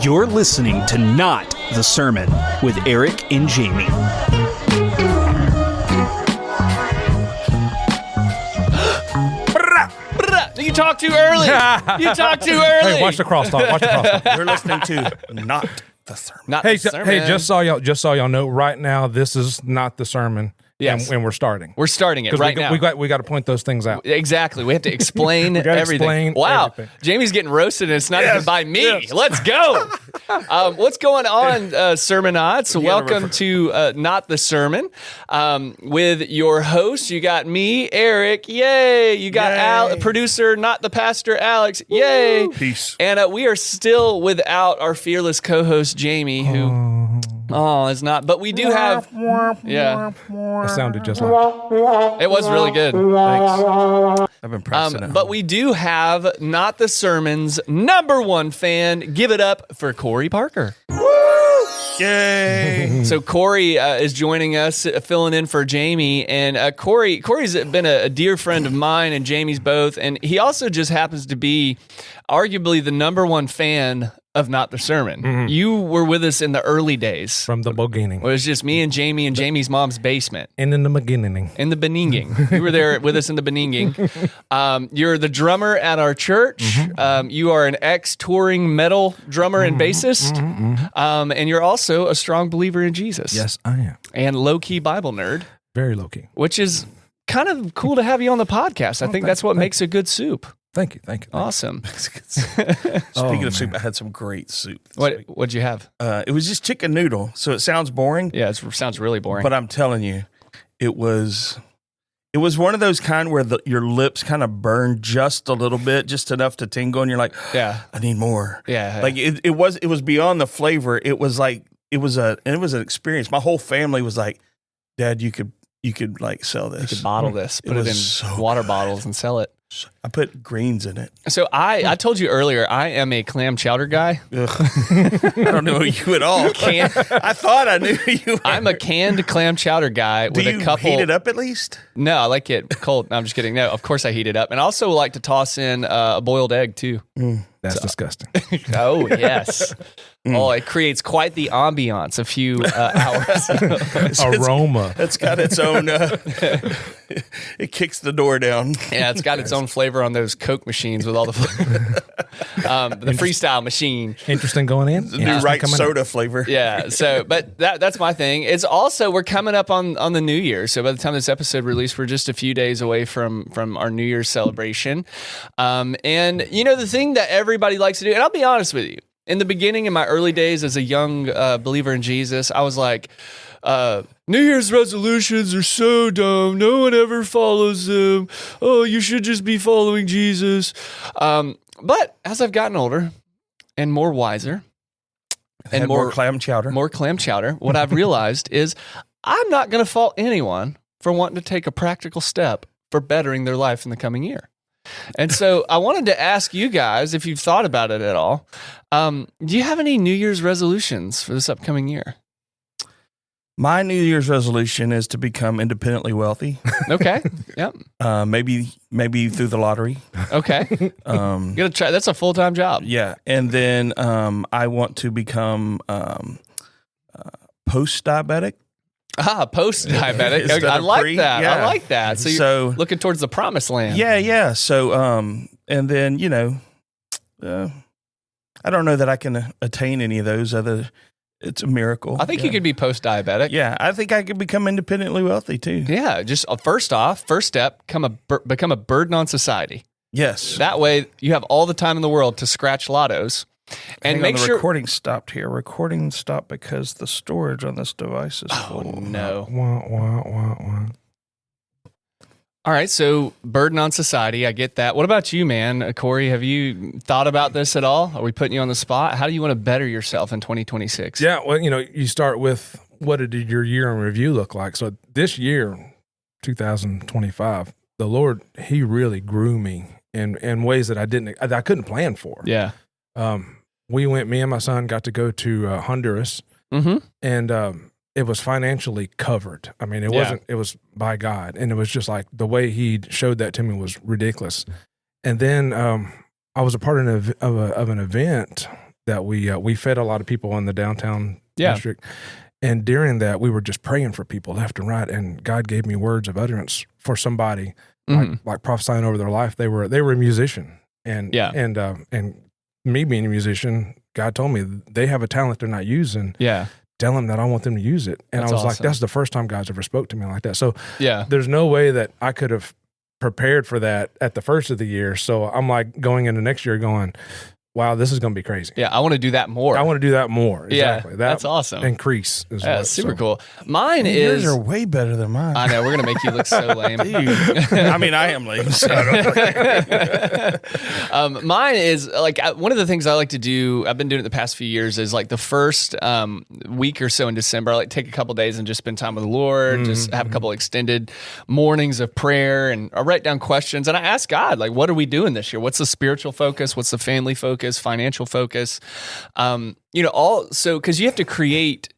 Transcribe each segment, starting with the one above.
You're listening to Not the Sermon with Eric and Jamie. You talk too early. You talk too early. Hey, watch the crosstalk. Watch the crosstalk. You're listening to Not the Sermon. Not Hey, the sermon. hey, just so y'all know, right now this is not the sermon. Yes. and we're starting. We're starting it right now. We got to point those things out. Exactly. We have to explain gotta everything. explain Wow. everything. Jamie's getting roasted and it's not even by me. yes. Let's go. What's going on, Sermonauts? Welcome to Not the Sermon with your host. You got me, Eric. Yay. You got producer, Not the Pastor, Alex. Yay. Peace. And we are still without our fearless co-host, Jamie, who... Oh, it's not. But we do have... Yeah. It sounded just like... It was really good. Thanks. I've been pressing it. But we do have Not the Sermon's number one fan. Give it up for Corey Parker. Yay. So Corey is joining us, filling in for Jamie. And Corey's been a dear friend of mine and Jamie's both. And he also just happens to be arguably the number one fan of Not the Sermon. Mm-hmm. You were with us in the early days. From the beginning. It was just me and Jamie in Jamie's mom's basement. And in the beginning. In the Beninging. You were there with us in the Beninging. You're the drummer at our church. Mm-hmm. You are an ex-touring metal drummer and bassist. And you're also a strong believer in Jesus. Yes, I am. And low-key Bible nerd. Very low-key. Which is kind of cool to have you on the podcast. I think that's what makes a good soup. Thank you. Awesome. Speaking of soup, I had some great soup. What'd you have? It was just chicken noodle, so it sounds boring. Yeah, it sounds really boring. But I'm telling you, it was one of those kind where your lips kind of burn just a little bit, just enough to tingle, and you're like, yeah, I need more. Yeah. Like it was beyond the flavor. It was an experience. My whole family was like, Dad, you could like sell this. You could bottle this, put it in water bottles and sell it. I put greens in it. So I told you earlier, I am a clam chowder guy. I don't know you at all. I thought I knew you. I'm a canned clam chowder guy with a couple. Do you heat it up at least? No, I like it cold. No, I'm just kidding. No, of course I heat it up. And I also like to toss in a boiled egg too. That's disgusting. Oh, yes. Oh, it creates quite the ambiance a few hours. Aroma. It's got its own, it kicks the door down. Yeah, it's got its own flavor on those Coke machines with all the flavor. The freestyle machine. Interesting going in. The new right soda flavor. Yeah, so, but that's my thing. It's also, we're coming up on the New Year. So by the time this episode released, we're just a few days away from our New Year's celebration. And, you know, the thing that everybody likes to do, and I'll be honest with you, in the beginning, in my early days as a young believer in Jesus, I was like, New Year's resolutions are so dumb. No one ever follows them. Oh, you should just be following Jesus. But as I've gotten older and more wiser and more clam chowder, what I've realized is I'm not going to fault anyone for wanting to take a practical step for bettering their life in the coming year. And so I wanted to ask you guys, if you've thought about it at all, do you have any New Year's resolutions for this upcoming year? My New Year's resolution is to become independently wealthy. Okay. Yep. Maybe through the lottery. Okay. Gonna try. That's a full-time job. Yeah. And then I want to become post-diabetic. Post-diabetic. Okay, I like that. Yeah. I like that. So you're looking towards the promised land. Yeah. So, and then, you know, I don't know that I can attain any of those it's a miracle. I think you could be post-diabetic. Yeah. I think I could become independently wealthy too. Yeah. Just first step, become a burden on society. Yes. That way you have all the time in the world to scratch lottos. And make sure recording stopped here. Recording stopped because the storage on this device is full. Oh, no. Wah. All right, so burden on society, I get that. What about you, man? Corey, have you thought about this at all? Are we putting you on the spot? How do you want to better yourself in 2026? Yeah, well, you know, you start with what did your year in review look like? So this year, 2025, the Lord, He really grew me in ways that I couldn't plan for. Yeah. Me and my son got to go to Honduras, and it was financially covered. I mean, it was by God. And it was just like the way He showed that to me was ridiculous. And then I was a part of an event that we fed a lot of people in the downtown Yeah. district. And during that, we were just praying for people left and right. And God gave me words of utterance for somebody, like prophesying over their life. They were a musician, and me being a musician, God told me they have a talent they're not using. Yeah. Tell them that I want them to use it. And That's I was like, awesome. that's the first time God's ever spoke to me like that. So Yeah. there's no way that I could have prepared for that at the first of the year. So I'm like going into next year going, wow, this is going to be crazy. Yeah. I want to do that more. I want to do that more. Exactly. Yeah. That's awesome. Increase. That's super cool. Mine Yours is. are way better than mine. I know, we're going to make you look so lame. I mean, I am lame. So I don't Mine is like one of the things I like to do. I've been doing it the past few years. Is like the first week or so in December, I like to take a couple days and just spend time with the Lord. Just have a couple extended mornings of prayer, and I write down questions and I ask God, like, what are we doing this year? What's the spiritual focus? What's the family focus? Financial focus? Because you have to create.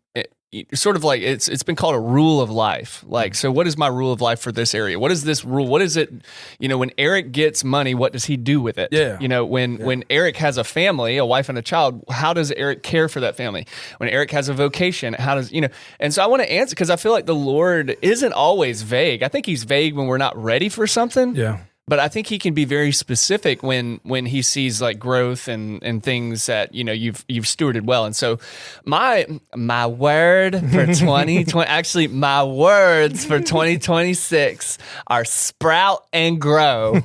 Sort of like it's been called a rule of life. Like, so what is my rule of life for this area? What is this rule? What is it? When Eric gets money, what does he do with it? Yeah. When Eric has a family, a wife and a child, how does Eric care for that family? When Eric has a vocation, how does, and so I want to answer, because I feel like the Lord isn't always vague. I think he's vague when we're not ready for something. Yeah. But I think he can be very specific when he sees like growth and things that you've stewarded well. And so my word for 2020, actually my words for 2026 are sprout and grow.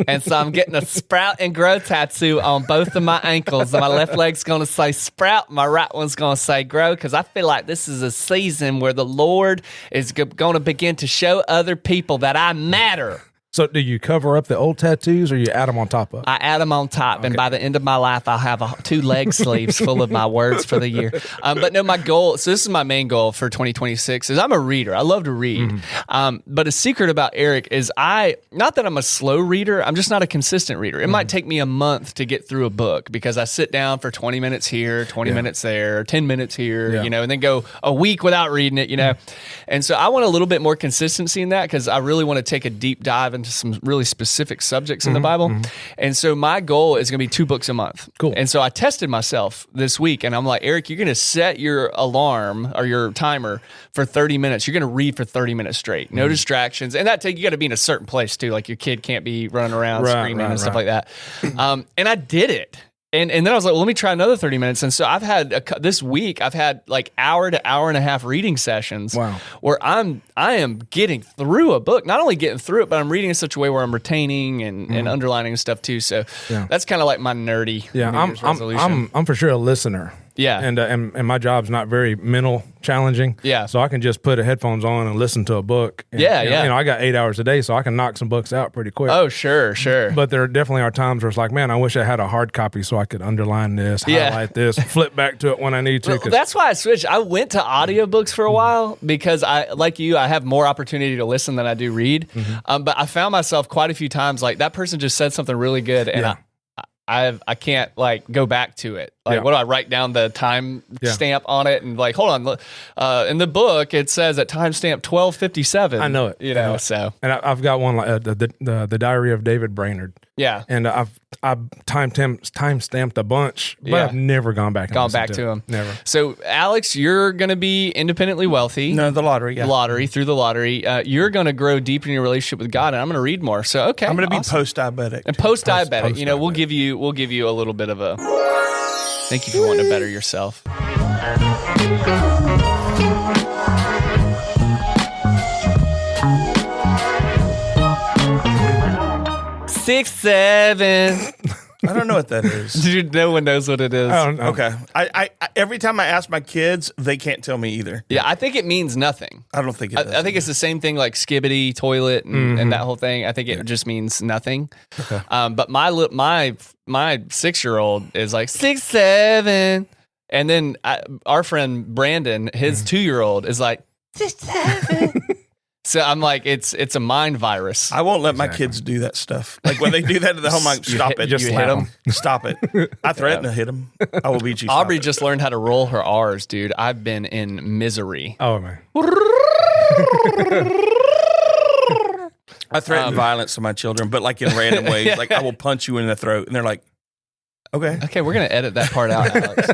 And so I'm getting a sprout and grow tattoo on both of my ankles. And my left leg's going to say sprout, my right one's going to say grow, because I feel like this is a season where the Lord is going to begin to show other people that I matter. So do you cover up the old tattoos, or you add them on top of? I add them on top, and by the end of my life, I'll have 2 leg sleeves full of my words for the year. But no, my goal, so this is my main goal for 2026, is I'm a reader. I love to read. But a secret about Eric is not that I'm a slow reader, I'm just not a consistent reader. It might take me a month to get through a book, because I sit down for 20 minutes here, 20 minutes there, 10 minutes here, and then go a week without reading it, And so I want a little bit more consistency in that, because I really want to take a deep dive into some really specific subjects in the Bible. And so my goal is going to be 2 books a month. Cool. And so I tested myself this week, and I'm like, Eric, you're going to set your alarm or your timer for 30 minutes. You're going to read for 30 minutes straight. No distractions. And you got to be in a certain place too. Like your kid can't be running around screaming and stuff like that. And I did it. And then I was like, well, let me try another 30 minutes. And so I've had this week, I've had like hour to hour and a half reading sessions. Wow. Where I am getting through a book, not only getting through it, but I'm reading in such a way where I'm retaining and underlining and stuff too. So that's kind of like my nerdy New Year's resolution. I'm for sure a listener. Yeah. And my job's not very mental challenging. Yeah. So I can just put headphones on and listen to a book. And, I got 8 hours a day, so I can knock some books out pretty quick. Oh, sure. But there definitely are times where it's like, man, I wish I had a hard copy so I could underline this, highlight this, flip back to it when I need to. Well, that's why I switched. I went to audiobooks for a while because I have more opportunity to listen than I do read. But I found myself quite a few times like that person just said something really good, and I can't like go back to it. Like, what do I write down the time stamp on it and like, hold on, in the book it says at timestamp 12:57. I know it. So. And I've got one like the Diary of David Brainerd. Yeah. And I've time stamped a bunch, but I've never gone back to them. Never. So Alex, you're going to be independently wealthy. No, the lottery. Yeah. Through the lottery. You're going to grow deep in your relationship with God, and I'm going to read more. So okay, I'm going to be post-diabetic. And post-diabetic, we'll give you a little bit of a. Thank you for wanting to better yourself. 6, 7. I don't know what that is. No one knows what it is. I don't know. Okay. I every time I ask my kids, they can't tell me either. Yeah, I think it means nothing. I don't think it does. I think it's the same thing like skibbity, toilet, and that whole thing. I think it just means nothing. Okay. But my 6-year-old is like 6, 7. And then our friend Brandon, his 2-year-old is like 6, 7. So I'm like, it's a mind virus. I won't let my kids do that stuff. Like when they do that at the home, I'm like, stop it. You hit them. Stop it. I threaten to hit them. I will beat you. Aubrey just learned how to roll her R's, dude. I've been in misery. Oh, man. I threaten violence to my children, but like in random ways. Like I will punch you in the throat. And they're like, Okay, we're going to edit that part out, Alex.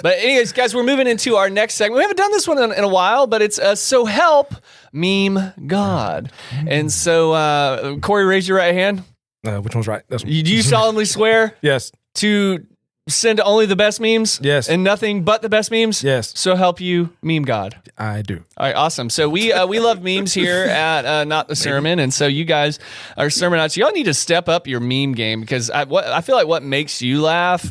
But anyways, guys, we're moving into our next segment. We haven't done this one in a while, but it's So Help Meme God. And so, Corey, raise your right hand. Which one's right? This one. Do you solemnly swear Yes. to send only the best memes? Yes. And nothing but the best memes? Yes. So help you, Meme God. I do. All right, awesome. So we love memes here at Not the Sermon, and so you guys are sermonauts. Y'all need to step up your meme game because I feel like what makes you laugh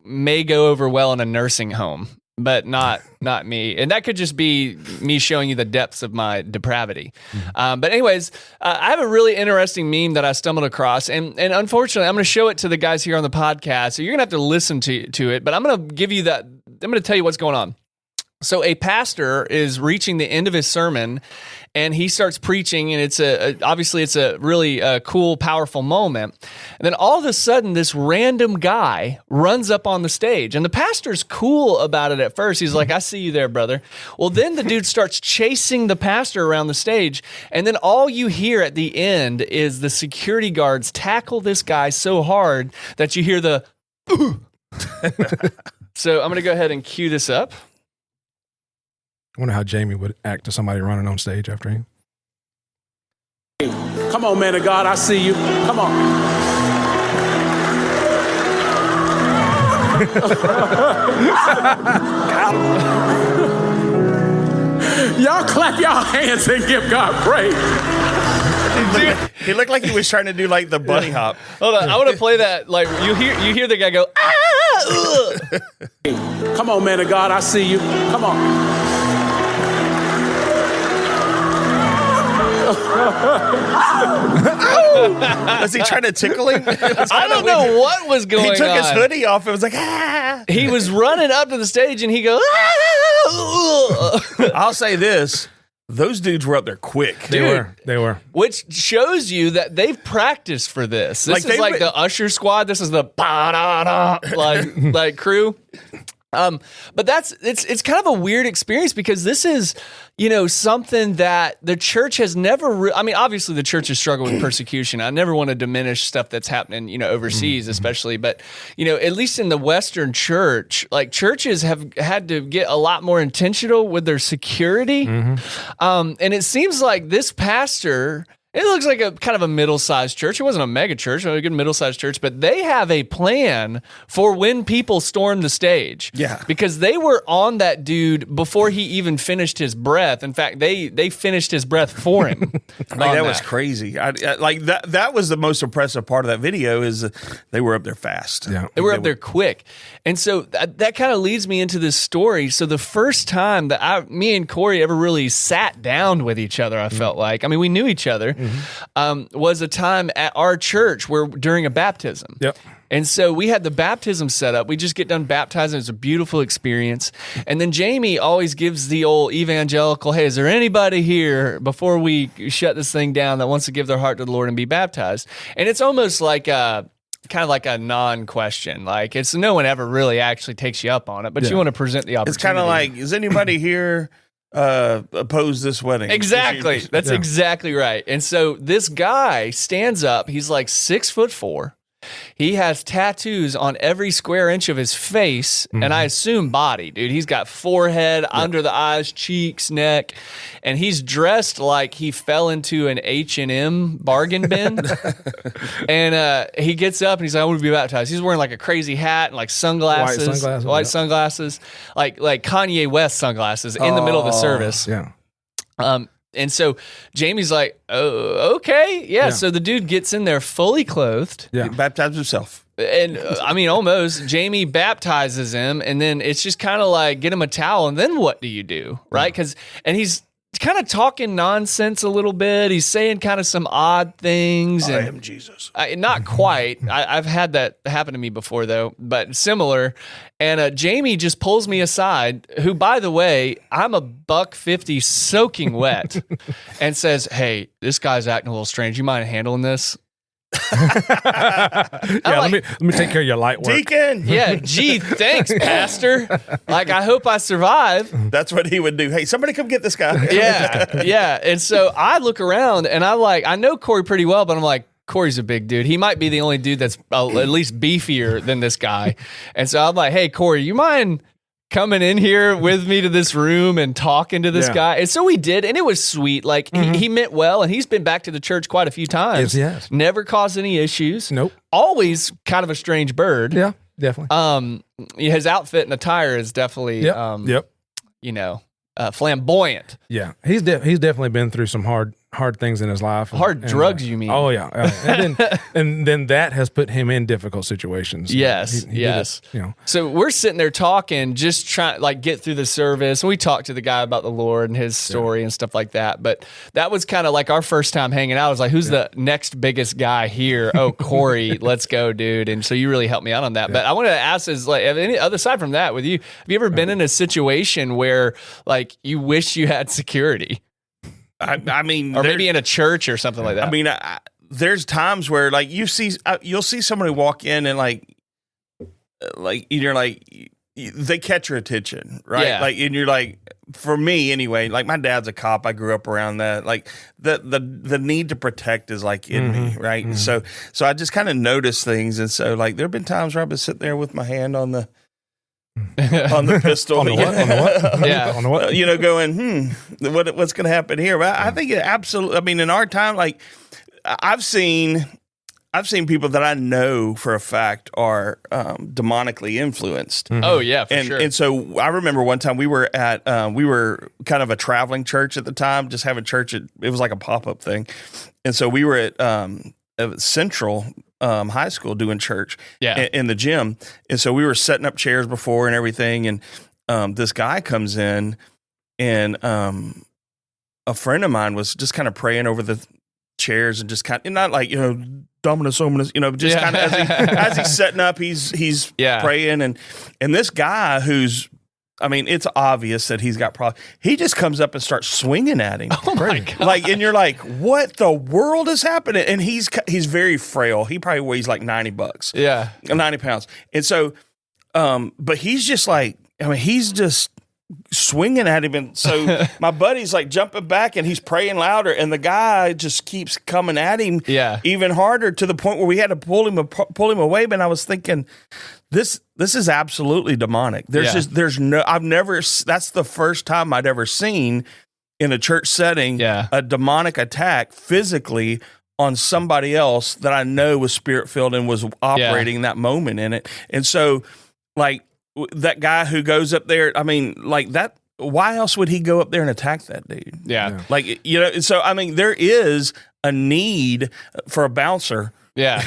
may go over well in a nursing home, but not me. And that could just be me showing you the depths of my depravity. But anyways, I have a really interesting meme that I stumbled across, and unfortunately, I'm going to show it to the guys here on the podcast. So you're going to have to listen to it, but I'm going to give you that. I'm going to tell you what's going on. So a pastor is reaching the end of his sermon, and he starts preaching, and it's obviously it's a really cool, powerful moment. And then all of a sudden, this random guy runs up on the stage, and the pastor's cool about it at first. He's like, "I see you there, brother." Well, then the dude starts chasing the pastor around the stage, and then all you hear at the end is the security guards tackle this guy so hard that you hear the. So I'm going to go ahead and cue this up. I wonder how Jamie would act to somebody running on stage after him. Come on, man of God, I see you. Come on. Y'all clap y'all hands and give God praise. He looked like he was trying to do like the bunny hop. Hold on, I want to play that. Like you hear the guy go, "Ah!" Come on, man of God, I see you. Come on. Was he trying to tickle him? I don't know what was going on. He took his hoodie off. It was like, ah. He was running up to the stage and he goes, "Ah!" I'll say this. Those dudes were up there quick. They were. Which shows you that they've practiced for this. This is like the Usher squad. This is the like crew. But it's kind of a weird experience because this is, something that the church has never, obviously the church has struggled with persecution. I never want to diminish stuff that's happening, overseas, especially, but, at least in the Western church, like churches have had to get a lot more intentional with their security. And it seems like this pastor, it looks like a kind of a middle-sized church. It wasn't a mega church, a good middle-sized church, but they have a plan for when people storm the stage. Yeah. Because they were on that dude before he even finished his breath. In fact, they finished his breath for him. That was crazy. I that was the most impressive part of that video is they were up there fast. Yeah. They were up there quick. And so that kind of leads me into this story. So the first time that me and Corey ever really sat down with each other, I felt like, we knew each other. Was a time at our church where during a baptism. Yep. And so we had the baptism set up. We just get done baptizing. It's a beautiful experience. And then Jamie always gives the old evangelical, "Hey, is there anybody here before we shut this thing down that wants to give their heart to the Lord and be baptized?" And it's almost like kind of like a non-question. Like it's no one ever really actually takes you up on it, but you want to present the opportunity. It's kind of like, is anybody here oppose this wedding? Exactly. That's exactly right. And so this guy stands up. He's like 6'4". He has tattoos on every square inch of his face, and I assume body, dude. He's got forehead, under the eyes, cheeks, neck, and he's dressed like he fell into an H&M bargain bin. And he gets up and he's like, "I want to be baptized." He's wearing like a crazy hat and like sunglasses, white sunglasses, like Kanye West sunglasses in the middle of the service. Yeah. And so Jamie's like, "Oh, okay. Yeah." So the dude gets in there fully clothed. Yeah. He baptized himself. And almost. Jamie baptizes him, and then it's just kind of like, get him a towel, and then what do you do? Right? And he's kind of talking nonsense a little bit. He's saying kind of some odd things. I am Jesus. Not quite. I've had that happen to me before, though, but similar. And Jamie just pulls me aside, who, by the way, I'm $150 soaking wet, and says, "Hey, this guy's acting a little strange. You mind handling this?" Let me take care of your light work. Deacon. Yeah, gee, thanks, Pastor. Like, I hope I survive. That's what he would do. "Hey, somebody come get this guy." Yeah. And so I look around and I know Corey pretty well, but I'm like, Corey's a big dude. He might be the only dude that's at least beefier than this guy. And so I'm like, hey, Corey, you mind coming in here with me to this room and talking to this guy? And so we did, and it was sweet. Like, he meant well, and he's been back to the church quite a few times. Yes. Never caused any issues. Nope. Always kind of a strange bird. Yeah, definitely. His outfit and attire is definitely, flamboyant. Yeah, he's definitely been through some hard things in his life. Hard drugs, you mean? Oh yeah, and then that has put him in difficult situations. Yes, He yes. did it, So we're sitting there talking, just trying like get through the service, and we talked to the guy about the Lord and his story and stuff like that. But that was kind of like our first time hanging out. I was like, "Who's the next biggest guy here?" Oh, Corey, let's go, dude. And so you really helped me out on that. But I wanted to ask, is like any other aside from that with you, have you ever been in a situation where like you wish you had security? I mean, or maybe in a church or something like that. I mean, there's times where like you'll see somebody walk in and like you're like they catch your attention, right? Yeah. Like, and you're like, for me anyway, like my dad's a cop. I grew up around that. Like the need to protect is like in me, right? And so I just kind of notice things, and so like there have been times where I've been sitting there with my hand on the pistol. On the what? On the what? Yeah. On the what? Going, what's going to happen here? But I think it absolutely, I mean, in our time, like I've seen people that I know for a fact are demonically influenced. Oh yeah, for sure. And so I remember one time we were kind of a traveling church at the time, just having church. It was like a pop-up thing. And so we were at Central high school doing church in the gym. And so we were setting up chairs before and everything. And this guy comes in, and a friend of mine was just kind of praying over the chairs and just kind of, not like, Dominus Ominous, just kind of as he's setting up, he's praying. And this guy who's, I mean, it's obvious that he's got problems. He just comes up and starts swinging at him. Oh my God. Like, and you're like, what the world is happening? And he's very frail. He probably weighs like 90 bucks. Yeah. 90 pounds. And so, but he's just like, I mean, he's just swinging at him. And so my buddy's like jumping back and he's praying louder. And the guy just keeps coming at him even harder, to the point where we had to pull him away. But I was thinking, this is absolutely demonic. That's the first time I'd ever seen in a church setting a demonic attack physically on somebody else that I know was spirit filled and was operating that moment in it. And so, like, that guy who goes up there, I mean, like that, why else would he go up there and attack that dude? Yeah. Like, so, I mean, there is a need for a bouncer. Yeah.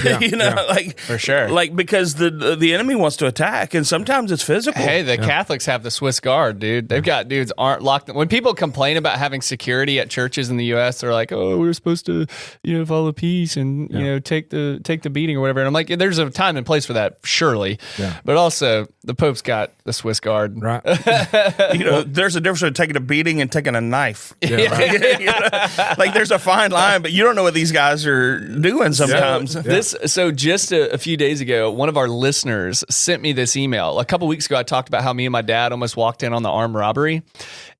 Like, for sure. Like, because the enemy wants to attack, and sometimes it's physical. Hey, the Catholics have the Swiss Guard, dude. They've got dudes aren't locked. When people complain about having security at churches in the U.S., they're like, "Oh, we're supposed to, follow peace and take the beating or whatever." And I'm like, there's a time and place for that, surely. Yeah. But also, the Pope's got the Swiss Guard, Right. There's a difference between taking a beating and taking a knife. Like, there's a fine line, but you don't know what these guys are doing sometimes. So just a few days ago, one of our listeners sent me this email. A couple weeks ago, I talked about how me and my dad almost walked in on the armed robbery.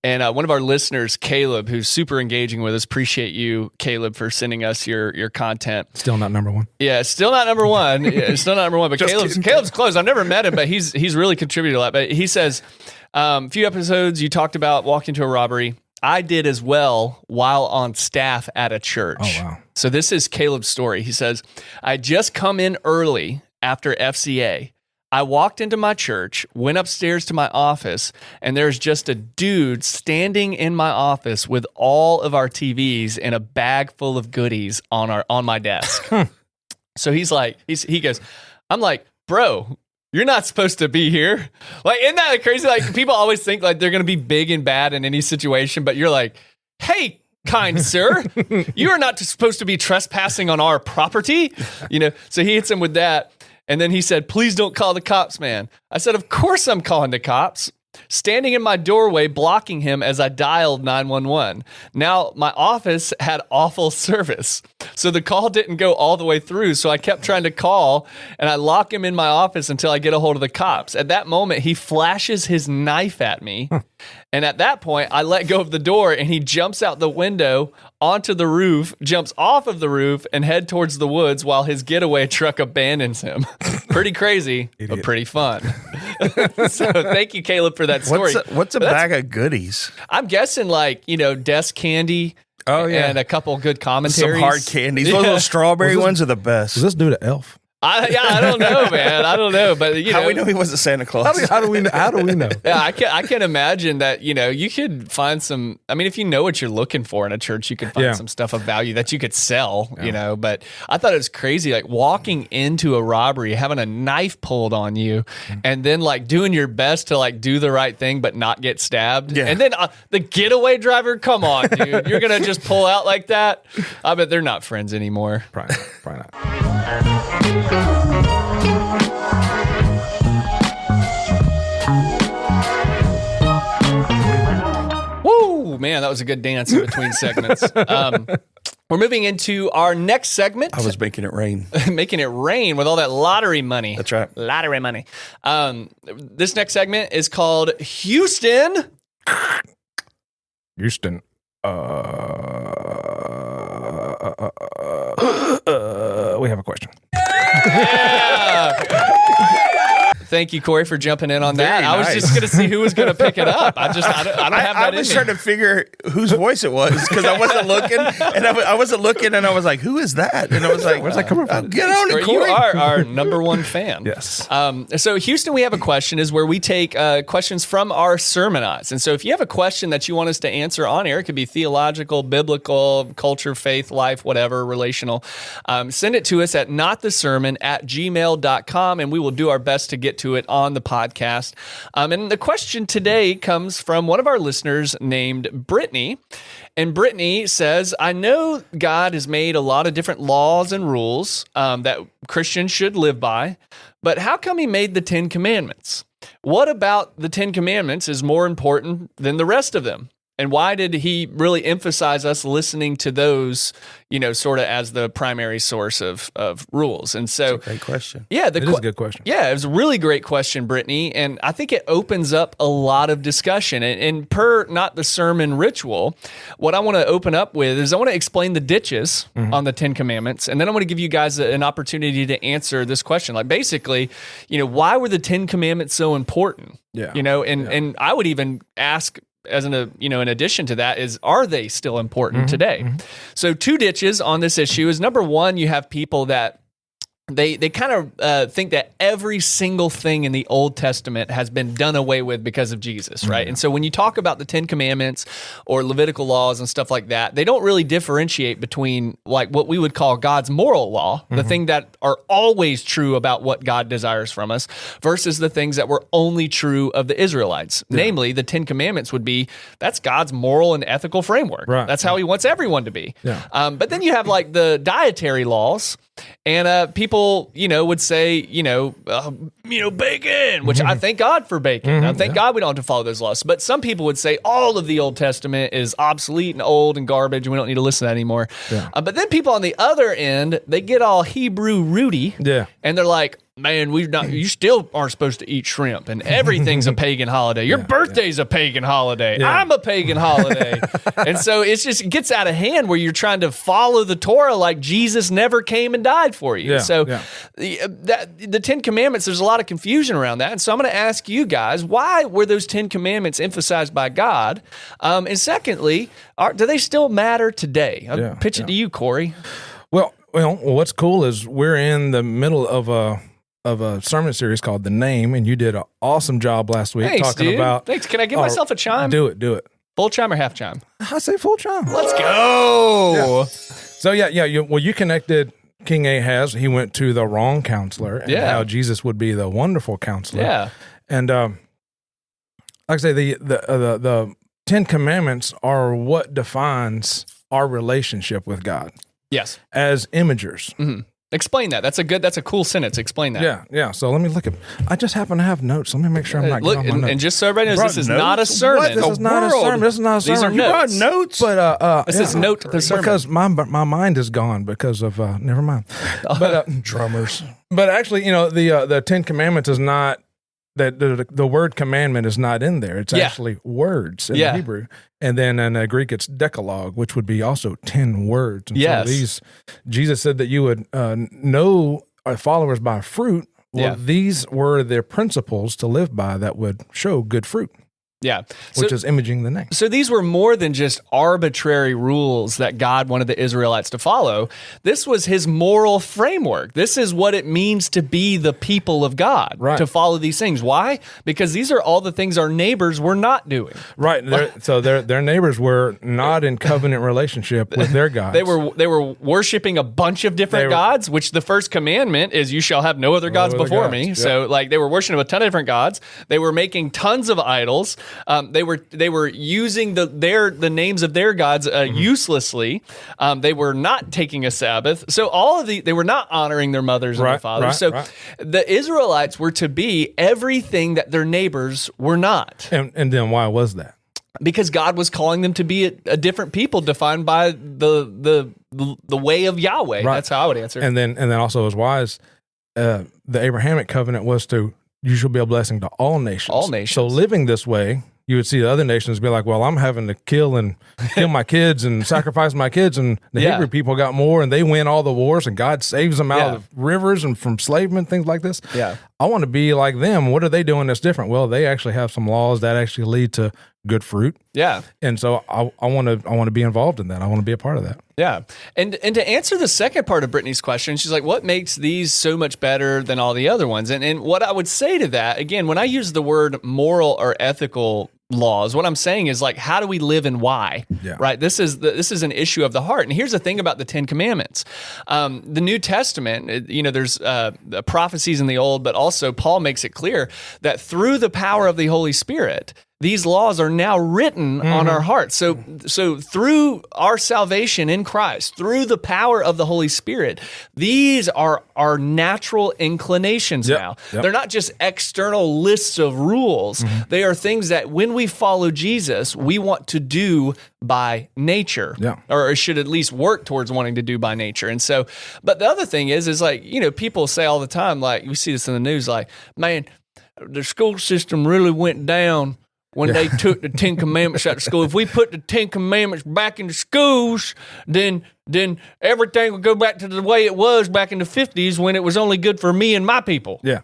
And one of our listeners, Caleb, who's super engaging with us, appreciate you, Caleb, for sending us your content. Still not number one. Yeah, still not number one. But Caleb's close. I've never met him, but he's really contributed a lot. But he says, a few episodes you talked about walking into a robbery. I did as well while on staff at a church. Oh, wow. So this is Caleb's story. He says, I just come in early after FCA. I walked into my church, went upstairs to my office, and there's just a dude standing in my office with all of our TVs and a bag full of goodies on my desk. So he goes, I'm like, bro, you're not supposed to be here. Like, isn't that crazy? Like, people always think like they're going to be big and bad in any situation, but you're like, hey, kind sir, you are not supposed to be trespassing on our property. So he hits him with that. And then he said, please don't call the cops, man. I said, of course I'm calling the cops. standing in my doorway, blocking him as I dialed 911. Now, my office had awful service, so the call didn't go all the way through, so I kept trying to call, and I lock him in my office until I get a hold of the cops. At that moment, he flashes his knife at me, and at that point, I let go of the door, and he jumps out the window onto the roof, jumps off of the roof, and head towards the woods while his getaway truck abandons him. Pretty crazy, but pretty fun. So thank you, Caleb, for that story. What's a bag of goodies? I'm guessing desk candy. Oh, yeah. And a couple good commentaries. Some hard candies. Those little strawberry ones are the best. Does this do to Elf? I don't know, man. I don't know, but How we know he wasn't Santa Claus? How do we know? Yeah, I can imagine that. You could find some. I mean, if you know what you're looking for in a church, you could find some stuff of value that you could sell. Yeah. But I thought it was crazy, like walking into a robbery, having a knife pulled on you, and then doing your best to do the right thing but not get stabbed. Yeah. And then the getaway driver, come on, dude, you're gonna just pull out like that? I bet they're not friends anymore. Probably not. Woo, man, that was a good dance in between segments. We're moving into our next segment. I was making it rain. Making it rain with all that lottery money. That's right. Lottery money. This next segment is called Houston. Houston. We have a question. Yeah. Thank you, Corey, for jumping in on that. Very I was nice. just going to see who was going to pick it up. I don't have that I in was me. trying to figure whose voice it was because I wasn't looking, and I wasn't looking, and I was like, "Who is that?" And I was like, Where's that coming from? Get on it, You Corey. are our number one fan. Yes. So Houston, we have a question is where we take questions from our sermonites. And so if you have a question that you want us to answer on air, it could be theological, biblical, culture, faith, life, whatever, relational. Send it to us at notthesermon@gmail.com, and we will do our best to get to it on the podcast. And the question today comes from one of our listeners named Brittany. And Brittany says, I know God has made a lot of different laws and rules that Christians should live by, but how come he made the 10 Commandments? What about the 10 Commandments is more important than the rest of them? And why did he really emphasize us listening to those, sort of as the primary source of rules? And so, That's a great question. Yeah, It is a good question. Yeah, it was a really great question, Brittany. And I think it opens up a lot of discussion. And per not the sermon ritual, what I want to open up with is I want to explain the ditches on the 10 Commandments. And then I want to give you guys an opportunity to answer this question. Like basically, why were the 10 Commandments so important? Yeah. And I would even ask, as in addition to that, is are they still important today? So 2 ditches on this issue is number one, you have people that they kind of think that every single thing in the Old Testament has been done away with because of Jesus, right? And so when you talk about the 10 Commandments or Levitical laws and stuff like that, they don't really differentiate between what we would call God's moral law, the thing that are always true about what God desires from us, versus the things that were only true of the Israelites. Namely, the 10 Commandments would be, that's God's moral and ethical framework. Right. That's how he wants everyone to be. Yeah. But then you have the dietary laws, and people, would say, bacon, which I thank God for bacon. I thank God we don't have to follow those laws. But some people would say all of the Old Testament is obsolete and old and garbage, and we don't need to listen to that anymore. Yeah. But then people on the other end, they get all Hebrew rooty, and they're like, man, you still aren't supposed to eat shrimp, and everything's a pagan holiday. Your birthday's a pagan holiday. Yeah. I'm a pagan holiday. And so it gets out of hand where you're trying to follow the Torah like Jesus never came and died for you. Yeah, So yeah. the 10 Commandments, there's a lot of confusion around that. And so I'm going to ask you guys, why were those 10 Commandments emphasized by God? And secondly, do they still matter today? I'll pitch it to you, Corey. Well, what's cool is we're in the middle of a sermon series called The Name, and you did an awesome job last week talking about. Thanks. Can I give myself a chime? Do it. Full chime or half chime? I say full chime. Let's go. So you connected King Ahaz. He went to the wrong counselor, and how Jesus would be the wonderful counselor. Yeah. And like I say, the 10 Commandments are what defines our relationship with God. Yes. As imagers. Explain that. That's a cool sentence. Explain that. Yeah. So let me look at. I just happen to have notes. Let me make sure I'm not Look, getting on my notes. and just so everybody knows, this is not a sermon. What? This is not a sermon. This is not a sermon. These are You notes. brought notes? But This is note the sermon. because my mind is gone because of never mind. But Drummers. but actually, the Ten Commandments is not that the word commandment is not in there. It's actually words in the Hebrew, and then in the Greek it's decalogue, which would be also 10 words. And so Jesus said that you would know our followers by fruit. Well, these were their principles to live by that would show good fruit. Yeah. Which is imaging the name. So these were more than just arbitrary rules that God wanted the Israelites to follow. This was his moral framework. This is what it means to be the people of God, to follow these things. Why? Because these are all the things our neighbors were not doing. Right. So their neighbors were not in covenant relationship with their gods. They were worshiping a bunch of different gods, which the first commandment is you shall have no other gods before me. Yep. So they were worshiping a ton of different gods. They were making tons of idols. They were using the names of their gods uselessly. They were not taking a Sabbath. So they were not honoring their mothers and their fathers. The Israelites were to be everything that their neighbors were not. And then why was that? Because God was calling them to be a different people defined by the way of Yahweh. Right. That's how I would answer. And then also as wise, the Abrahamic covenant was to you shall be a blessing to all nations. All nations. So living this way, you would see the other nations be like, well, I'm having to kill my kids and sacrifice my kids. And the Hebrew people got more and they win all the wars and God saves them out of rivers and from enslavement, things like this. Yeah. I want to be like them. What are they doing that's different? Well, they actually have some laws that actually lead to good fruit. Yeah. And so I want to be involved in that. I want to be a part of that. Yeah. And to answer the second part of Brittany's question, she's like, what makes these so much better than all the other ones? And what I would say to that, again, when I use the word moral or ethical laws, what I'm saying is like, how do we live and why? Yeah. Right? This is an issue of the heart. And here's the thing about the 10 Commandments. The New Testament, there's prophecies in the Old, but also Paul makes it clear that through the power of the Holy Spirit, these laws are now written on our hearts. So through our salvation in Christ, through the power of the Holy Spirit, these are our natural inclinations now. Yep. They're not just external lists of rules. They are things that when we follow Jesus, we want to do by nature, or should at least work towards wanting to do by nature. And so, but the other thing is like, people say all the time, like we see this in the news, like, man, the school system really went down when they took the 10 Commandments out of school. If we put the 10 Commandments back into schools, then everything would go back to the way it was back in the 50s when it was only good for me and my people. Yeah.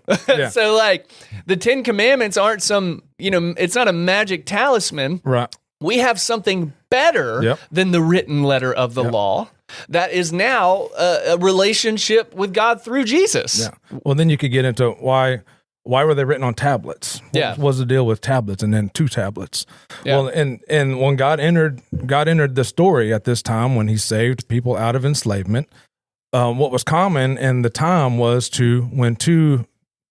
So like the 10 Commandments aren't some, it's not a magic talisman. Right. We have something better than the written letter of the law. That is now a what with God through Jesus. Yeah. Well, then you could get into why were they written on tablets? What was the deal with tablets and then 2 tablets? Yeah. Well, and when God entered the story at this time when he saved people out of enslavement, what was common in the time was when 2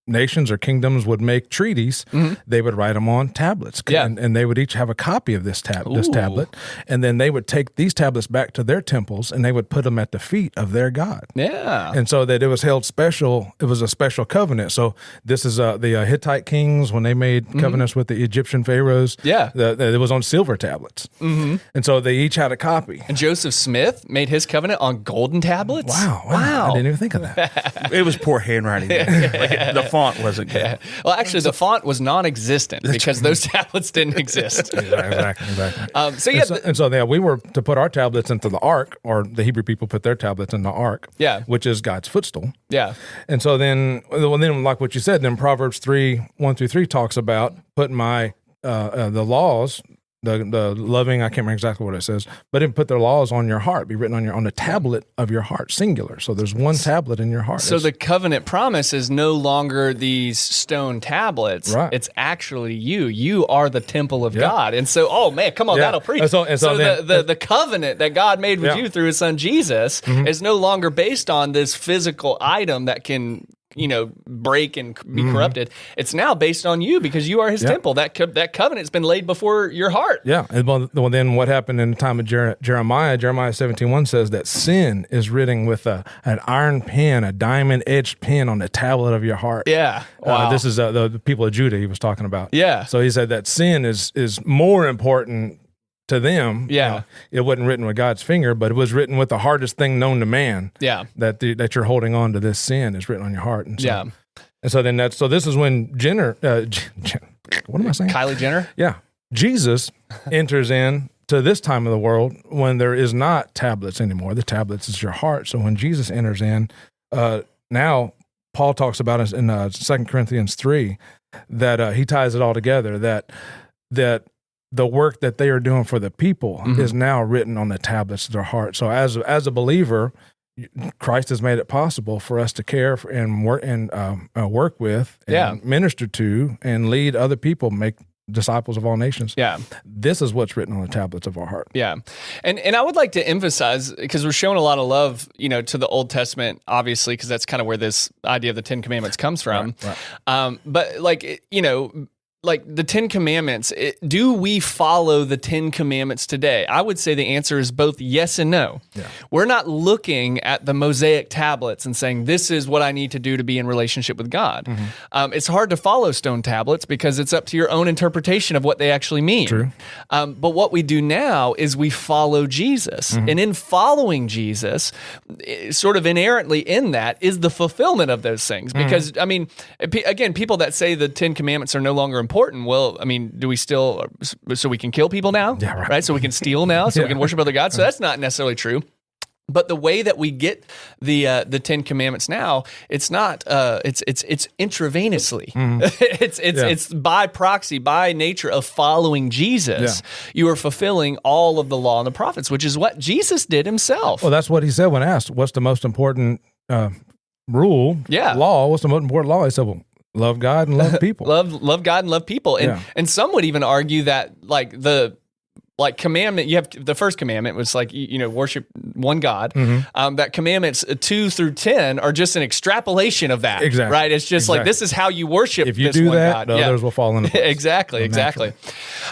nations or kingdoms would make treaties, they would write them on tablets. Yeah. And they would each have a copy of this tablet. And then they would take these tablets back to their temples and they would put them at the feet of their God. Yeah. And so that it was held special. It was a special covenant. So this is the Hittite kings when they made covenants with the Egyptian pharaohs. Yeah. It was on silver tablets. And so they each had a copy. And Joseph Smith made his covenant on golden tablets. Wow. I didn't even think of that. It was poor handwriting. The font wasn't good. Yeah. Well, actually, the font was non-existent because those tablets didn't exist. Exactly. So we were to put our tablets into the ark, or the Hebrew people put their tablets in the ark, which is God's footstool. Yeah. And so then like what you said, then Proverbs 3:1-3 talks about putting my the laws. The loving, I can't remember exactly what it says, but it put their laws on your heart, be written on the tablet of your heart, singular. So there's one tablet in your heart. So the covenant promise is no longer these stone tablets. Right. It's actually you. You are the temple of God. And so, oh man, come on, that'll preach. So the covenant that God made with you through his son Jesus is no longer based on this physical item that can break and be corrupted. It's now based on you because you are his temple. That covenant's been laid before your heart. Yeah. And well, then what happened in the time of Jeremiah 17:1 says that sin is written with an iron pen, a diamond-edged pen on the tablet of your heart. Yeah. Wow. This is the people of Judah he was talking about. Yeah. So he said that sin is more important to them. Yeah. It wasn't written with God's finger, but it was written with the hardest thing known to man. Yeah. That you're holding on to this sin is written on your heart. And so, Yeah. And so this is when Jenner, what am I saying? Kylie Jenner? Yeah. Jesus enters in to this time of the world when there is not tablets anymore. The tablets is your heart. So when Jesus enters in, now Paul talks about it in 2 Corinthians 3, that he ties it all together, that the work that they are doing for the people is now written on the tablets of their heart. So as a believer, Christ has made it possible for us to care for and work with and minister to and lead other people, make disciples of all nations. Yeah. This is what's written on the tablets of our heart. Yeah. And I would like to emphasize, because we're showing a lot of love, to the Old Testament, obviously, because that's kind of where this idea of the 10 Commandments comes from. Right. But like the 10 Commandments, do we follow the 10 Commandments today? I would say the answer is both yes and no. Yeah. We're not looking at the Mosaic tablets and saying, this is what I need to do to be in relationship with God. It's hard to follow stone tablets because it's up to your own interpretation of what they actually mean. True. But what we do now is we follow Jesus. And in following Jesus, sort of inherently in that is the fulfillment of those things. Because, again, people that say the 10 Commandments are no longer important. Well, do we still, so we can kill people now? Yeah, right. So we can steal now, so we can worship other gods. So that's not necessarily true. But the way that we get the 10 Commandments now, it's not it's intravenously. It's by proxy, by nature of following Jesus. Yeah. You are fulfilling all of the law and the prophets, which is what Jesus did himself. Well, that's what he said when asked, what's the most important rule? Yeah. Law. What's the most important law? He said, well, love God and love people. love God and love people. And some would even argue that the commandment, you have the first commandment was worship one God. That commandments 2 through 10 are just an extrapolation of that. Exactly. Right? It's just like, this is how you worship if you this do one that, God. The others will fall into place. Exactly. You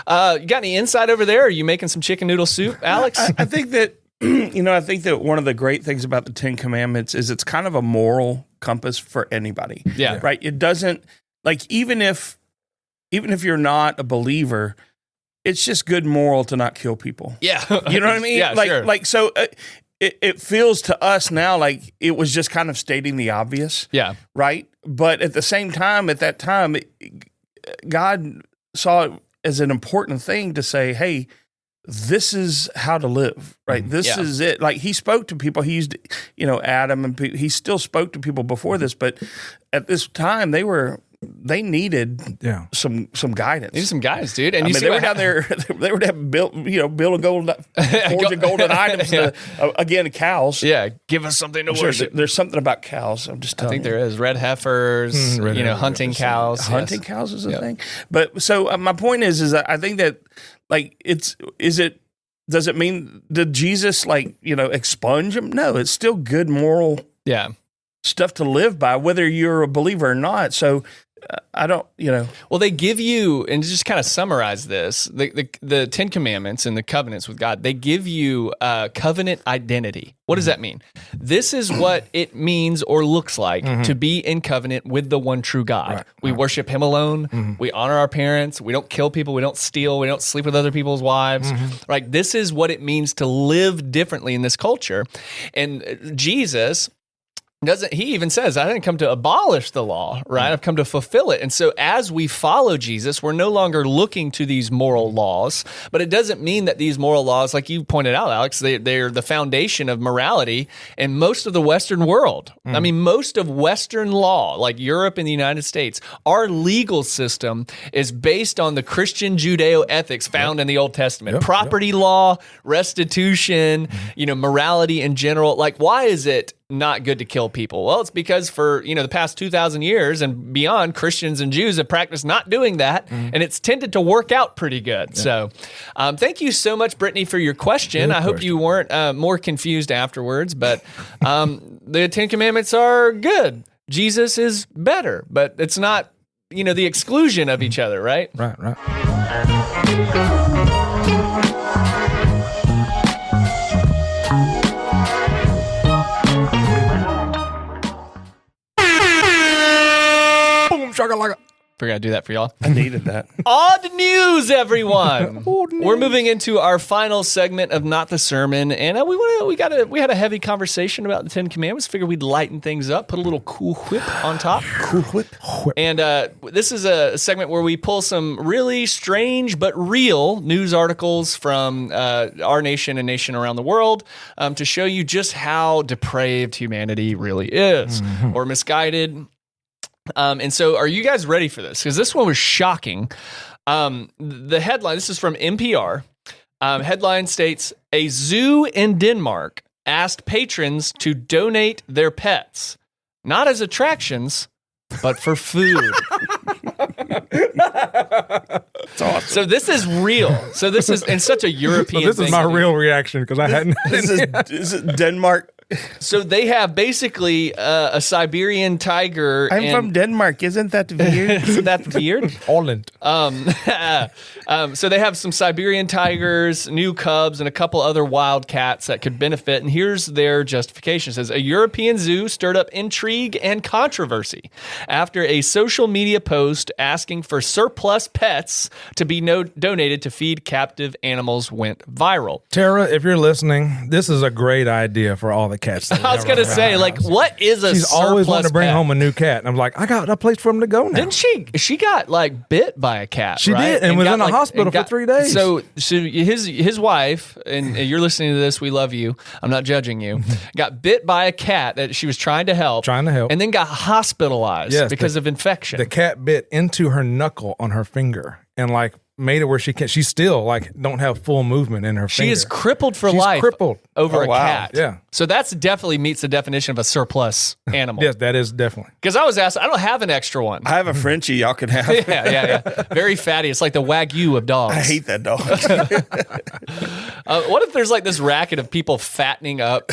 got any insight over there? Are you making some chicken noodle soup, Alex? I think that, I think that one of the great things about the 10 Commandments is it's kind of a moral compass for anybody. Yeah. Right? It doesn't, even if you're not a believer, it's just good moral to not kill people. Yeah. You know what I mean? Yeah, sure. So it feels to us now like it was just kind of stating the obvious. Yeah. Right? But at the same time, at that time, God saw it as an important thing to say, hey, this is how to live, right? This is it. Like he spoke to people. He used, Adam, and he still spoke to people before this. But at this time, they needed some guidance. Needed some guidance, dude. And they were down there. They would have built golden items. Again, cows. Yeah, give us something to worship. There's something about cows. I'm just telling you. I think there is red heifers. Hunting cows. Hunting cows is a thing. But so my point is that I think that does it mean did Jesus expunge them? No, it's still good moral stuff to live by, whether you're a believer or not. So I don't, Well, they give you, and just kind of summarize this, the 10 Commandments and the covenants with God, they give you covenant identity. What does that mean? This is what it means or looks like to be in covenant with the one true God. Right. We worship him alone. We honor our parents. We don't kill people. We don't steal. We don't sleep with other people's wives. Right? This is what it means to live differently in this culture. And Jesus... he even says, I didn't come to abolish the law, right? I've come to fulfill it. And so as we follow Jesus, we're no longer looking to these moral laws, but it doesn't mean that these moral laws, like you pointed out, Alex, they're the foundation of morality in most of the Western world. Most of Western law, like Europe and the United States, our legal system is based on the Christian Judeo ethics found in the Old Testament. Property law, restitution, morality in general. Like, why is it not good to kill people? Well, it's because for the past 2,000 years and beyond, Christians and Jews have practiced not doing that, and it's tended to work out pretty good. So thank you so much, Brittany, for your question. I hope you weren't more confused afterwards, but the 10 Commandments are good. Jesus is better, but it's not, the exclusion of each other, right? Right. Boom, shakalaka. Forgot to do that for y'all. I needed that. Odd news, everyone. We're moving into our final segment of Not the Sermon, and we had a heavy conversation about the 10 Commandments. Figured we'd lighten things up, put a little cool whip on top. Cool whip. And this is a segment where we pull some really strange but real news articles from our nation and nation around the world to show you just how depraved humanity really is, or misguided. And so are you guys ready for this? Because this one was shocking. The headline, this is from NPR. Headline states, a zoo in Denmark asked patrons to donate their pets, not as attractions, but for food. It's awesome. So this is real. So this is in such a European This thing is my to do. real reaction because I hadn't. Is it Denmark? So they have basically a Siberian tiger. I'm from Denmark. Isn't that weird? Isn't that weird? Holland. So they have some Siberian tigers, new cubs, and a couple other wild cats that could benefit. And here's their justification. It says, a European zoo stirred up intrigue and controversy after a social media post asking for surplus pets to be donated to feed captive animals went viral. Tara, if you're listening, this is a great idea for all the cats. I was going to say, what is a She's surplus always wanted to bring pet? home a new cat. And I'm like, I got a place for him to go now. Didn't she? She got bit by a cat. She right? did, and was got, in a hospital for 3 days. So his wife, and you're listening to this, we love you. I'm not judging you. Got bit by a cat that she was trying to help, and then got hospitalized because of infection. The cat bit into her knuckle on her finger and made it where she can't. She still don't have full movement in her finger. She is crippled for She's life. crippled over a wow. cat. Yeah. So that's definitely meets the definition of a surplus animal. Yes, that is definitely. Because I was asked, I don't have an extra one. I have a Frenchie y'all can have. Yeah. Very fatty. It's like the Wagyu of dogs. I hate that dog. What if there's this racket of people fattening up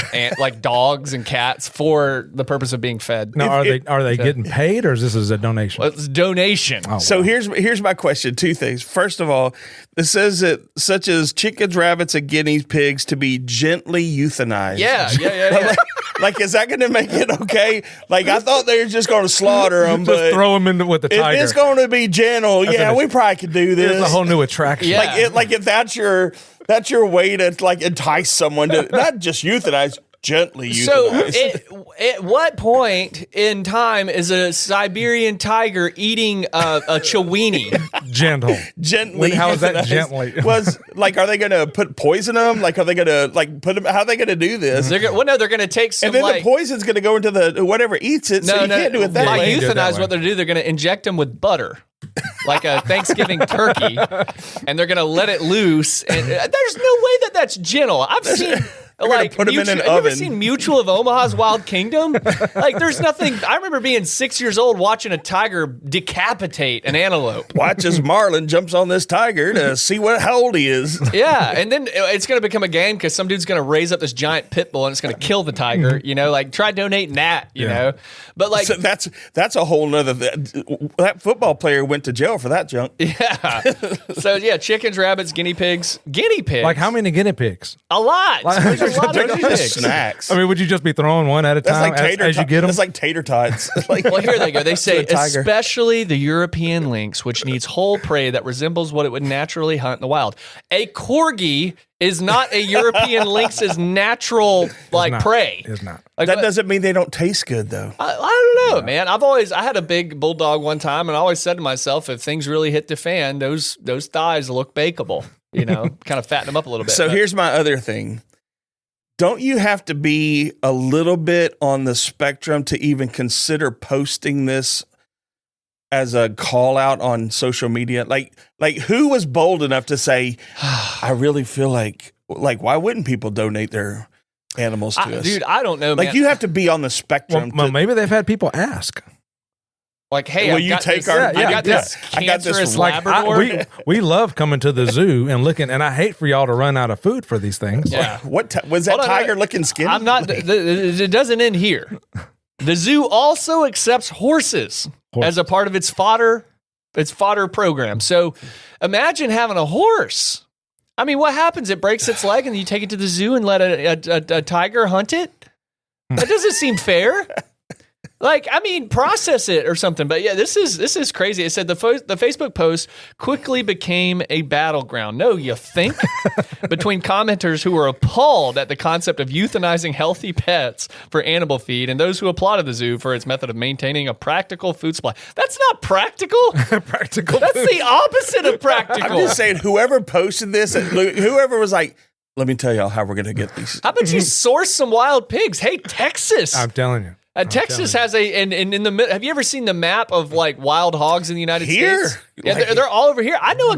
dogs and cats for the purpose of being fed? Now, are they getting paid, or is this a donation? Well, it's donation. Oh, So wow. here's my question. Two things. First of all, it says that such as chickens, rabbits, and guinea pigs to be gently euthanized. Yeah. Is that going to make it okay? I thought they were just going to slaughter them, Just but throw them in with the if tiger. it's going to be gentle, we probably could do this. It's a whole new attraction. Yeah. If that's your way to entice someone to not just euthanize, gently euthanize. So, at what point in time is a Siberian tiger eating a chewini? Gentle. Gently. How is that euthanize? gently? Are they going to poison them? Are they going to put them? How are they going to do this? They're going to take some. And then the poison's going to go into the whatever eats it. So you can't do it that by way. euthanize, what they're going to do, they're going to inject them with butter. Like a Thanksgiving turkey, and they're going to let it loose. And there's no way that's gentle. I've seen. Put them in an have you ever oven. seen Mutual of Omaha's Wild Kingdom? There's nothing. I remember being 6 years old watching a tiger decapitate an antelope. Watch as Marlin jumps on this tiger to see how old he is. Yeah, and then it's going to become a game because some dude's going to raise up this giant pit bull and it's going to kill the tiger. Try donating that. You know, but So that's a whole nother. That football player went to jail for that junk. Yeah. So chickens, rabbits, guinea pigs. Guinea pigs. How many guinea pigs? A lot. There's a lot of guinea pigs. Snacks. I mean, would you just be throwing one at a That's time like tater. as you get them? That's like tater tots. Well, here they go. They say, To a tiger. especially the European lynx, which needs whole prey that resembles what it would naturally hunt in the wild. A corgi is not a European lynx's natural prey. It's not. That doesn't mean they don't taste good, though. I don't know, man. I had a big bulldog one time, and I always said to myself, if things really hit the fan, those thighs look bakeable. Kind of fatten them up a little bit. So here's my other thing. Don't you have to be a little bit on the spectrum to even consider posting this as a call out on social media? Like who was bold enough to say, I really feel like why wouldn't people donate their animals to us? Dude, I don't know, man. You have to be on the spectrum. Well, maybe they've had people ask. Hey, will I've you got take this, our? I got this I got this cancerous Like Labrador. we love coming to the zoo and looking, and I hate for y'all to run out of food for these things. Yeah. What was that Hold on, tiger looking skinny? I'm not. It doesn't end here. The zoo also accepts horses as a part of its fodder program. So imagine having a horse. I mean, what happens? It breaks its leg and you take it to the zoo and let a tiger hunt it? That doesn't seem fair. Like, I mean, process it or something. But yeah, this is crazy. It said the Facebook post quickly became a battleground. No, you think? Between commenters who were appalled at the concept of euthanizing healthy pets for animal feed and those who applauded the zoo for its method of maintaining a practical food supply. That's not practical. Practical. That's the opposite of practical. I'm just saying, whoever posted this, whoever was like, let me tell y'all how we're going to get these. How about you source some wild pigs? Hey, Texas. I'm telling you. Texas has and in the have you ever seen the map of like wild hogs in the United States? Yeah, they're all over here. I know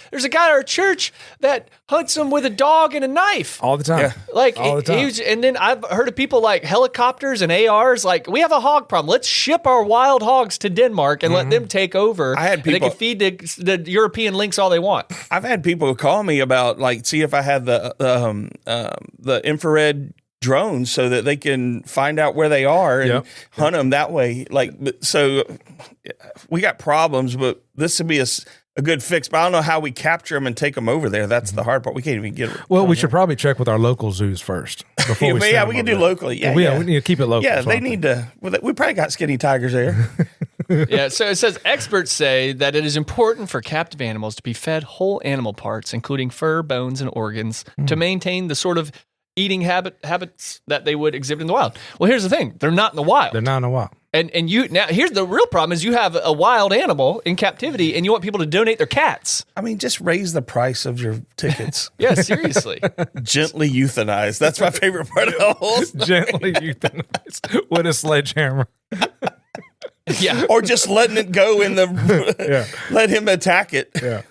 there's a guy at our church that hunts them with a dog and a knife. All the time. Yeah. Like, all the time. And then I've heard of people like helicopters and ARs, like, we have a hog problem. Let's ship our wild hogs to Denmark and let them take over. I had people, and they can feed the European lynx all they want. I've had people call me about, like, see if I had the infrared drones so that they can find out where they are and hunt them that way. Like, so we got problems, but this would be a good fix. But I don't know how we capture them and take them over there. That's the hard part. We can't even get them. Well, we should probably check with our local zoos first before we we can do locally. Yeah, we need to keep it local. Yeah, they need to. We probably got skinny tigers there. Yeah, so it says experts say that it is important for captive animals to be fed whole animal parts, including fur, bones, and organs, to maintain the sort of eating habits that they would exhibit in the wild. Well, here's the thing. They're not in the wild. They're not in the wild. And you now here's the real problem is you have a wild animal in captivity and you want people to donate their cats. I mean, just raise the price of your tickets. Yeah, seriously. Gently euthanize. That's my favorite part of the whole story. Gently euthanize with a sledgehammer. Yeah. Or just letting it go in the let him attack it. Yeah.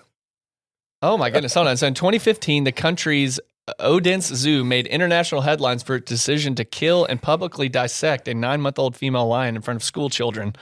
Oh my goodness. Hold on. So in 2015, the country's Odense Zoo made international headlines for its decision to kill and publicly dissect a 9-month-old female lion in front of school children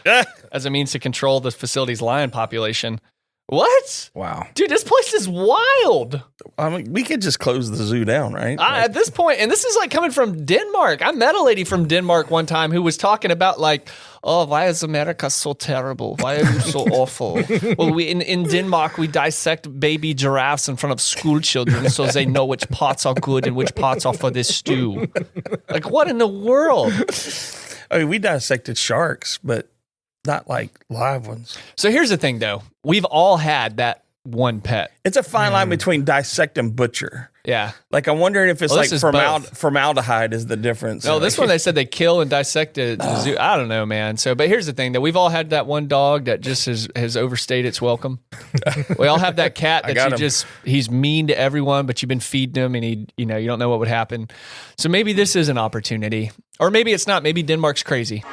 as a means to control the facility's lion population. What? Wow. Dude, this place is wild. I mean, we could just close the zoo down, right? At this point, and this is like coming from Denmark. I met a lady from Denmark one time who was talking about like, oh, why is America so terrible? Why are you so awful? Well, we in Denmark, we dissect baby giraffes in front of school children so they know which parts are good and which parts are for this stew. Like, what in the world? I mean, we dissected sharks, but not like live ones. So here's the thing, though. We've all had that one pet. It's a fine line between dissect and butcher. Yeah. Like, I'm wondering if it's like both. formaldehyde is the difference. No, this one they said they kill and dissect a zoo. I don't know, man. So, but here's the thing, that we've all had that one dog that just has overstayed its welcome. We all have that cat that he's mean to everyone, but you've been feeding him and you don't know what would happen. So maybe this is an opportunity. Or maybe it's not. Maybe Denmark's crazy.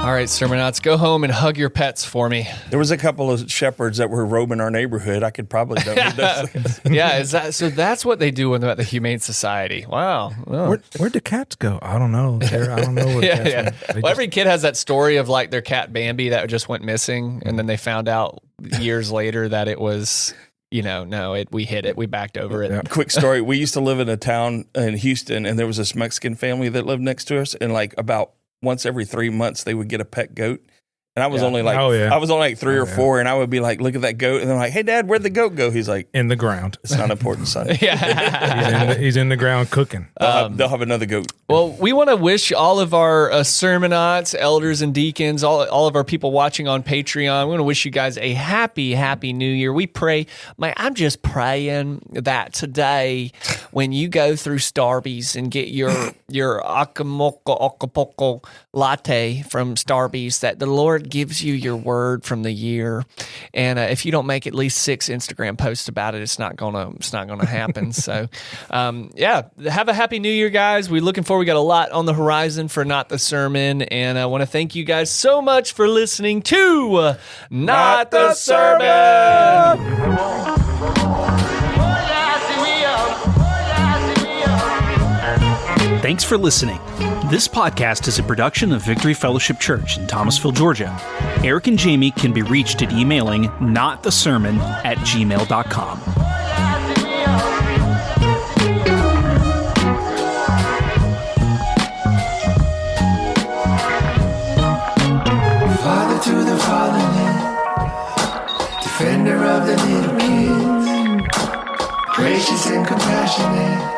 All right, Sermonauts, go home and hug your pets for me. There was a couple of shepherds that were roaming our neighborhood. I could probably donate those. Yeah, so that's what they do at the Humane Society. Wow. Oh. Where'd the cats go? I don't know. I don't know where the cats went. Well, every kid has that story of like their cat Bambi that just went missing, and then they found out years later that it was, we hit it. We backed over it. Yeah. Quick story. We used to live in a town in Houston, and there was this Mexican family that lived next to us, and like about once every 3 months, they would get a pet goat. And I was only like, I was only like 3 or 4, and I would be like, look at that goat. And they're like, hey, Dad, where'd the goat go? He's like, in the ground. It's not important, son. Yeah. He's in the ground cooking. They'll have another goat. Well, we want to wish all of our sermonauts, elders and deacons, all of our people watching on Patreon, we want to wish you guys a happy, happy New Year. We pray, I'm just praying that today when you go through Starbucks and get your Acapulco latte from Starbucks, that the Lord gives you your word from the year, and if you don't make at least 6 Instagram posts about it, it's not gonna happen. So, have a happy New Year, guys. We're looking forward. We got a lot on the horizon for Not the Sermon, and I want to thank you guys so much for listening to Not the Sermon. Thanks for listening. This podcast is a production of Victory Fellowship Church in Thomasville, Georgia. Eric and Jamie can be reached at emailing notthesermon@gmail.com. gracious and compassionate.